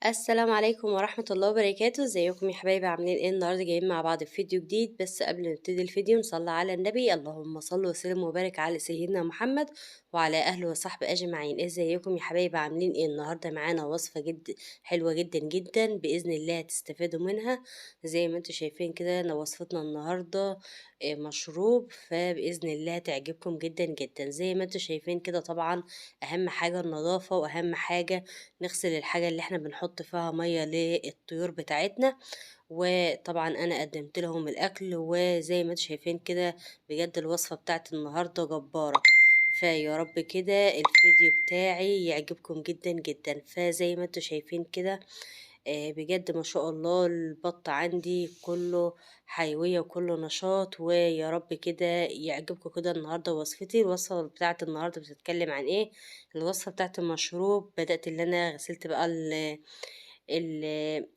السلام عليكم ورحمة الله وبركاته، ازيكم يا حبايبي؟ عاملين ايه؟ النهارده جايين مع بعض في فيديو جديد. بس قبل ما نبتدي الفيديو نصلي على النبي. اللهم صل وسلم وبارك على سيدنا محمد وعلى اهله وصحبه اجمعين. ازيكم يا حبايبي؟ عاملين ايه؟ النهارده معانا وصفة حلوة جدا جدا، بإذن الله هتستفادوا منها. زي ما انتم شايفين كده، انا وصفتنا النهارده مشروب، فبإذن الله تعجبكم جدا جدا. زي ما انتم شايفين كده، طبعا اهم حاجة النظافة، واهم حاجة نغسل الحاجة اللي احنا بنحط فيها مية للطيور بتاعتنا. وطبعا انا قدمت لهم الاكل، وزي ما انتم شايفين كده بجد الوصفة بتاعت النهاردة جبارة. فيا رب كده الفيديو بتاعي يعجبكم جدا جدا. فزي ما انتم شايفين كده بجد ما شاء الله البط عندي كله حيوية وكله نشاط. ويا رب كده يعجبكم كده النهاردة وصفتي. الوصفة بتاعت النهاردة بتتكلم عن ايه؟ الوصفة بتاعت المشروب. بدأت اللي انا غسلت بقى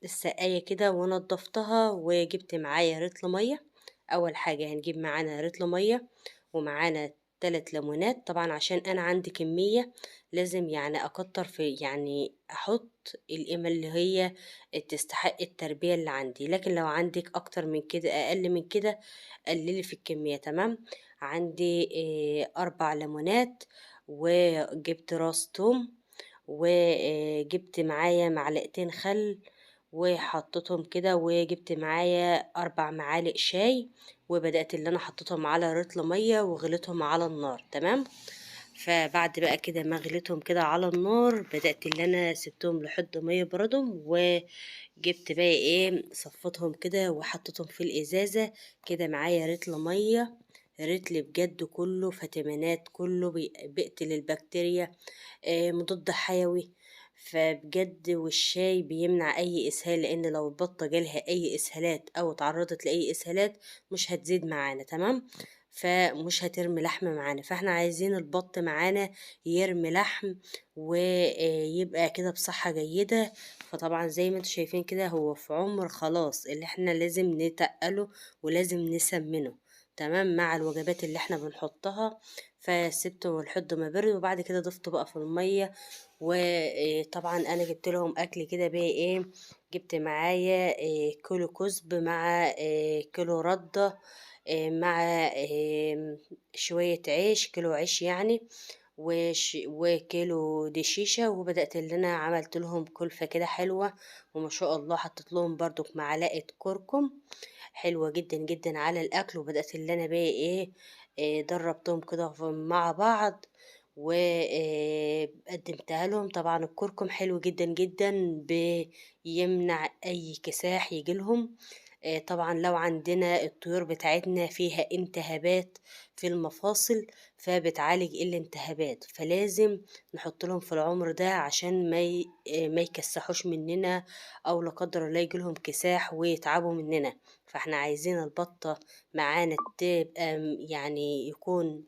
السقاية كده ونضفتها، وجبت معايا رتل مية. اول حاجة هنجيب معانا رتل مية، ومعانا 3 ليمونات. طبعا عشان انا عندي كمية لازم يعني اكتر، في يعني احط القيمة اللي هي تستحق التربية اللي عندي. لكن لو عندك اكتر من كده، اقل من كده، قللي في الكمية. تمام. عندي 4 ليمونات، وجبت راس توم، وجبت معايا معلقتين خل وحطيتهم كده، وجبت معايا 4 معالق شاي. وبدأت اللي انا حطيتهم على رتل مية وغليتهم على النار. تمام. فبعد بقى كده ما غليتهم كده على النار، بدأت اللي انا سبتهم لحد ما يبردوا، وجبت بقى ايه صفيتهم كده وحطيتهم في الازازة. كده معايا رتل مية، رتل بجد كله فيتامينات، كله بيقتل البكتيريا، مضاد حيوي. فبجد والشاي بيمنع اي اسهال، لان لو البطه جالها اي اسهالات او تعرضت لاي اسهالات مش هتزيد معانا. تمام. فمش هترمي لحم معانا، فاحنا عايزين البط معانا يرمي لحم ويبقى كده بصحة جيدة. فطبعا زي ما انتم شايفين كده هو في عمر خلاص اللي احنا لازم نتقله ولازم نسمنه. تمام. مع الوجبات اللي احنا بنحطها. فسبته لحد ما برد، وبعد كده ضفته بقى في المية. وطبعا انا جبت لهم اكل كده بقى ايه. جبت معايا كيلو كزب، مع كيلو ردة، مع شوية عيش، كيلو عيش يعني، وكيلو دشيشة. وبدأت اللي انا عملت لهم كلفة كده حلوة. وما شاء الله حطيت لهم برضو معلقة كركم حلوة جدا جدا على الأكل. وبدأت اللي أنا بقى إيه دربتهم كده مع بعض، وقدمتها لهم. طبعا الكركم حلو جدا جدا، بيمنع أي كساح يجيلهم. طبعا لو عندنا الطيور بتاعتنا فيها التهابات في المفاصل، فبتعالج الالتهابات، فلازم نحط لهم في العمر ده عشان ما يكسحوش مننا، او لا قدر الله يجيلهم كساح ويتعبوا مننا. فاحنا عايزين البطة معانا تبقى يعني يكون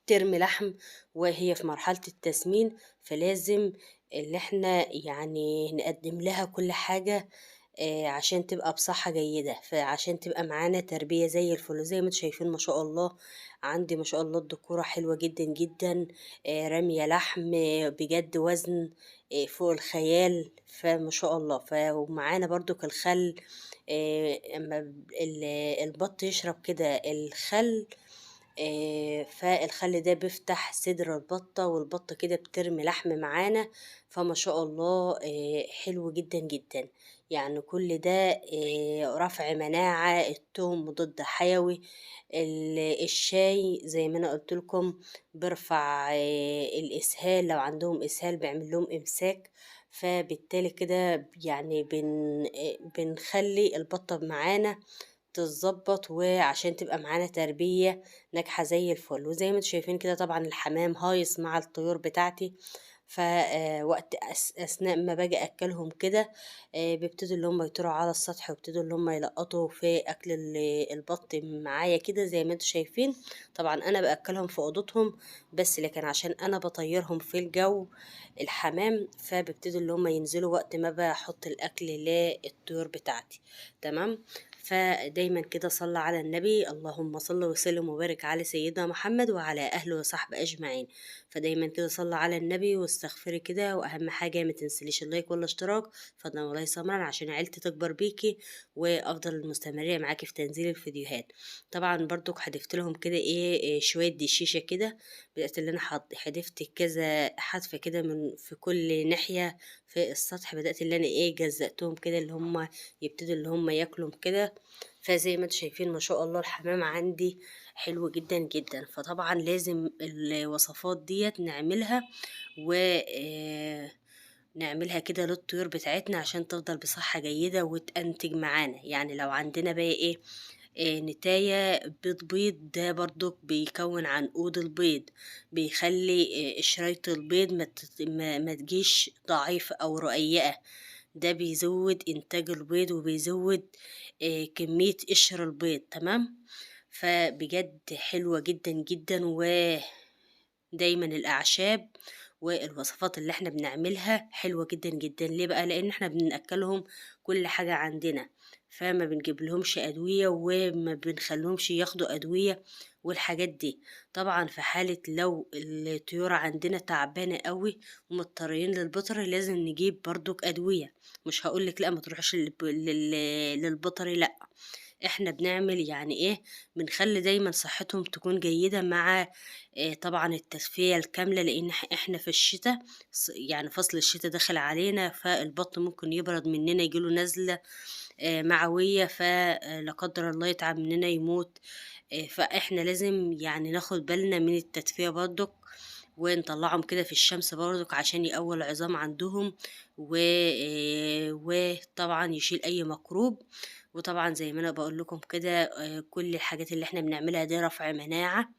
ترمي لحم وهي في مرحلة التسمين. فلازم اللي احنا يعني نقدم لها كل حاجة عشان تبقى بصحة جيدة، فعشان تبقى معانا تربية زي الفل. زي ما انتوا شايفين ما شاء الله عندي ما شاء الله الدكورة حلوة جدا جدا. رامية لحم بجد وزن فوق الخيال. فما شاء الله. ومعانا برضو الخل. اما البط يشرب كده الخل، فالخل ده بيفتح صدر البطة، والبطة كده بترمي لحم معانا. فما شاء الله حلو جدا جدا. يعني كل ده رفع مناعة، التوم مضاد حيوي، الشاي زي ما انا قلت لكم بيرفع الاسهال، لو عندهم اسهال بيعمل لهم امساك. فبالتالي كده يعني بنخلي البطة معانا تتظبط، وعشان تبقى معانا تربية ناجحة زي الفل. وزي ما انتوا شايفين كده طبعا الحمام هايص مع الطيور بتاعتي. فوقت أثناء ما باجي أكلهم كده بيبتدوا اللي هم يطيروا على السطح، ويبتدوا اللي هم يلقطوا في أكل البط معايا كده زي ما انتوا شايفين. طبعا أنا بأكلهم في أوضتهم بس، لكن عشان أنا بطيرهم في الجو الحمام، فبيبتدوا اللي هم ينزلوا وقت ما بحط الأكل للطيور بتاعتي. تمام. فدايما كده صلى على النبي، اللهم صل وسلم وبارك على سيدنا محمد وعلى أهله وصحبه أجمعين. فدايما كده صلى على النبي واستغفري كده، وأهم حاجة ما تنسليش اللايك والاشتراك فضلا وليس أمرا عشان عيلتي تكبر بيكي، وأفضل المستمرية معاكي في تنزيل الفيديوهات. طبعا برضو حدفت لهم كده إيه شوية دي الشيشة كده، بدأت اللي أنا حدفت كذا حدفة كده من في كل ناحية في السطح، بدأت اللي أنا جزأتهم كده اللي هم يبتدوا اللي هم ياكلوا كده. فزي ما انتوا شايفين ما شاء الله الحمام عندي حلو جدا جدا. فطبعا لازم الوصفات ديت نعملها، و نعملها كده للطيور بتاعتنا عشان تفضل بصحة جيدة وتنتج معانا. يعني لو عندنا بقى نتاية بيض ده برضو بيكون عنقود البيض، بيخلي قشرية البيض ما تجيش ضعيفة أو رقيقة. ده بيزود إنتاج البيض وبيزود كمية قشر البيض. تمام. فبجد حلوة جدا جدا. ودايما الأعشاب والوصفات اللي احنا بنعملها حلوة جدا جدا. ليه بقى؟ لأن احنا بنأكلهم كل حاجة عندنا، فما بنجيب لهمش أدوية وما بنخليهمش ياخدوا أدوية والحاجات دي. طبعا في حالة لو الطيور عندنا تعبانة قوي ومضطرين للبيطري لازم نجيب برضك أدوية. مش هقولك لا ما تروحش للبيطري، لا، احنا بنعمل يعني بنخلي دايما صحتهم تكون جيدة مع طبعا التدفئة الكاملة. لان احنا في الشتاء، يعني فصل الشتاء داخل علينا، فالبط ممكن يبرد مننا يجيله نزلة معوية، فلا قدر الله يتعب مننا يموت. فاحنا لازم يعني ناخد بالنا من التدفئة برضك، ونطلعهم كده في الشمس برضك عشان يقوي العظام عندهم، وطبعا يشيل اي ميكروب. وطبعا زي ما انا بقول لكم كده كل الحاجات اللي احنا بنعملها دي رفع مناعة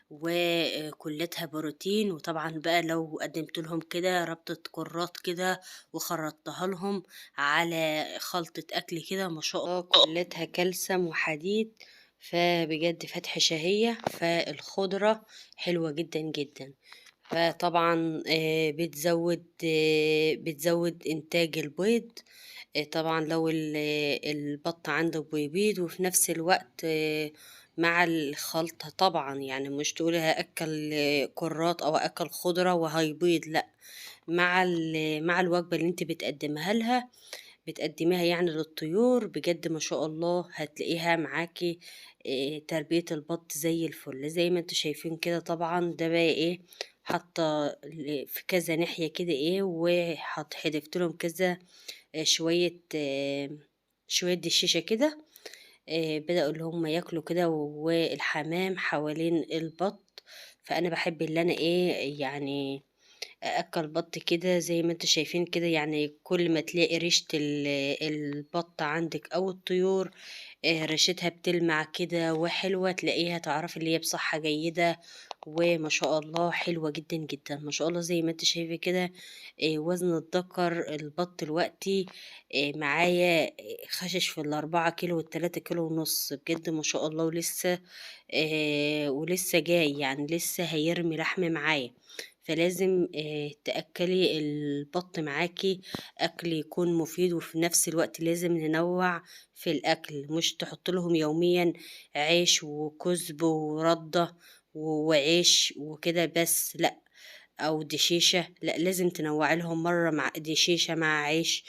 وكلتها بروتين. وطبعا بقى لو قدمت لهم كده ربطة كرات كده وخرطتها لهم على خلطة اكل كده، ما شاء الله كلتها كالسيوم وحديد. فبجد فتح شهية. فالخضرة حلوة جدا جدا. فطبعا بتزود إنتاج البيض. طبعا لو البط عندك بيبيض وفي نفس الوقت مع الخلطة طبعا، يعني مش تقولي هأكل كرات أو أكل خضرة وهيبيض، لأ، مع الوجبة اللي انت بتقدميها يعني للطيور، بجد ما شاء الله هتلاقيها معاكي تربية البط زي الفل زي ما انتوا شايفين كده. طبعا ده بقى حاطة في كذا ناحية كده حدفت لهم كذا شوية دي الشيشة كده. بدأوا اللي هم ياكلوا كده والحمام حوالين البط. فأنا بحب اللي أنا يعني أكل بط كده زي ما انتوا شايفين كده. يعني كل ما تلاقي ريشة البط عندك أو الطيور ريشتها بتلمع كده وحلوة، تلاقيها تعرف اللي هي بصحة جيدة. وما شاء الله حلوة جدا جدا ما شاء الله زي ما انت شايفة كده. وزن الذكر البط دلوقتي معايا خشش في ال4 كيلو وال3 كيلو ونص، بجد ما شاء الله. ولسه جاي يعني لسه هيرمي لحم معايا. فلازم تأكلي البط معاكي أكل يكون مفيد، وفي نفس الوقت لازم ننوع في الأكل، مش تحط لهم يوميا عيش وكزب وردة وعيش وكده بس، لأ، أو دشيشة، لأ، لازم تنوع لهم مرة مع دشيشة مع عيش،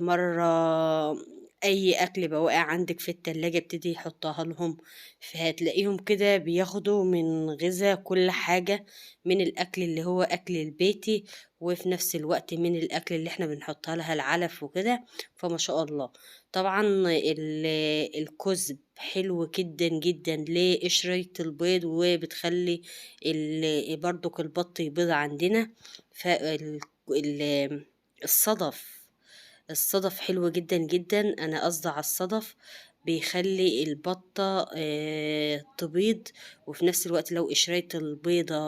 مرة أي أكل بقى واقع عندك في التلاجة ابتدي يحطها لهم. فهتلاقيهم كده بياخدوا من غذا كل حاجة، من الأكل اللي هو أكل البيتي، وفي نفس الوقت من الأكل اللي احنا بنحطها لها العلف وكده. فما شاء الله. طبعا الكزب حلو جدا جدا لقشرة البيض، وبتخلي برضك البط يبيض عندنا. فالصدف حلو جدا جدا. انا قصدي على الصدف بيخلي البطة تبيض، وفي نفس الوقت لو قشرية البيضة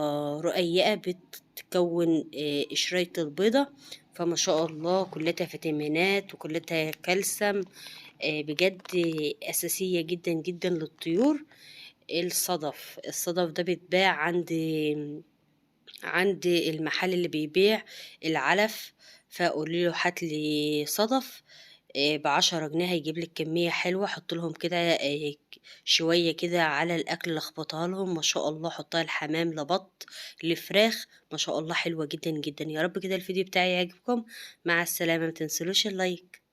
رقيقة بتكون قشرية البيضة. فما شاء الله كلها فيتامينات وكلها كالسيوم، بجد أساسية جدا جدا للطيور. الصدف ده بيتباع عند المحل اللي بيبيع العلف. فقولي له هات لي صدف ب10 جنيه هيجيب لِك كمية حلوة، حُطّي لهم كده شوية كده على الأكل لخبطيها لهم، ما شاء الله حُطّها لحمام، لبَط، لفراخ، ما شاء الله حلوة جدًا، جدًا. يا رب كده الفيديو بتاعي يعجبكم، مع السلامة، ما تنسلوش اللايك.